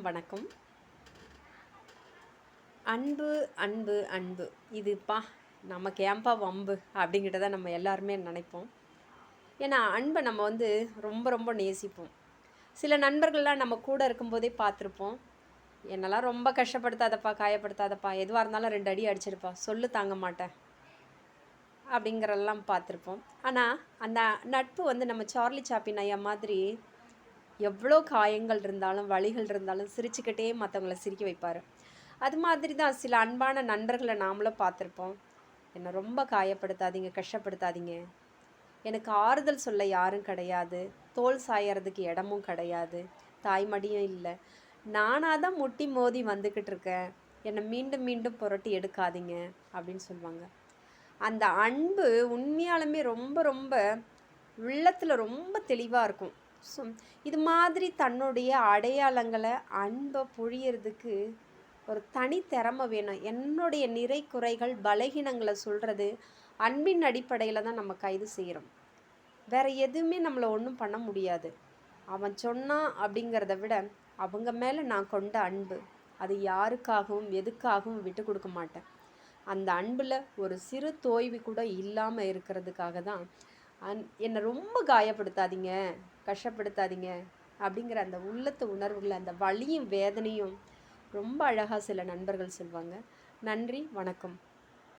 வணக்கம். அன்பு, அன்பு, அன்பு. இதுப்பா நமக்கு ஏன்பா வம்பு அப்படிங்கிட்ட தான் நம்ம எல்லாருமே நினைப்போம். ஏன்னா அன்பை நம்ம ரொம்ப ரொம்ப நேசிப்போம். சில நண்பர்கள்லாம் நம்ம கூட இருக்கும்போதே பார்த்துருப்போம். என்னெல்லாம் ரொம்ப கஷ்டப்படுத்தாதப்பா, காயப்படுத்தாதப்பா, எதுவாக இருந்தாலும் 2 அடி அடிச்சிடுப்பா, சொல்லு தாங்க மாட்டேன் அப்படிங்கிறதெல்லாம் பார்த்துருப்போம். ஆனால் அந்த நட்பு நம்ம சார்லி சாப்பின் ஐயா மாதிரி எவ்வளோ காயங்கள் இருந்தாலும், வலிகள் இருந்தாலும் சிரிச்சுக்கிட்டே மற்றவங்கள சிரிக்க வைப்பார். அது மாதிரி தான் சில அன்பான நண்பர்களை நாமளும் பார்த்துருப்போம். என்னை ரொம்ப காயப்படுத்தாதீங்க, கஷ்டப்படுத்தாதீங்க, எனக்கு ஆறுதல் சொல்ல யாரும் கிடையாது, தோள் சாயறதுக்கு இடமும் கிடையாது, தாய்மடியும் இல்லை, நானாக தான் முட்டி மோதி வந்துக்கிட்டு இருக்கேன், என்னை மீண்டும் மீண்டும் புரட்டி எடுக்காதீங்க அப்படின்னு சொல்லுவாங்க. அந்த அன்பு உண்மையாலுமே ரொம்ப ரொம்ப உள்ளத்தில் ரொம்ப தெளிவாக இருக்கும். ஸோ இது மாதிரி தன்னுடைய அடையாளங்களை அன்பை பொழியறதுக்கு ஒரு தனித்திறமை வேணும். என்னுடைய நிறை குறைகள் பலகீனங்களை சொல்கிறது அன்பின் அடிப்படையில் தான் நம்ம கைது செய்கிறோம். வேறு எதுவுமே நம்மளை ஒன்றும் பண்ண முடியாது. அவன் சொன்னான் அப்படிங்கிறத விட அவங்க மேலே நான் கொண்ட அன்பு, அது யாருக்காகவும் எதுக்காகவும் விட்டு கொடுக்க மாட்டேன். அந்த அன்பில் ஒரு சிறு தோய்வு கூட இல்லாமல் இருக்கிறதுக்காக தான் என்னை ரொம்ப காயப்படுத்தாதீங்க, கஷ்டப்படுத்தாதீங்க அப்படிங்கிற அந்த உள்ளத்து உணர்வுகளை, அந்த வலியும் வேதனையும் ரொம்ப அழகாக சில நண்பர்கள் சொல்லுவாங்க. நன்றி, வணக்கம்.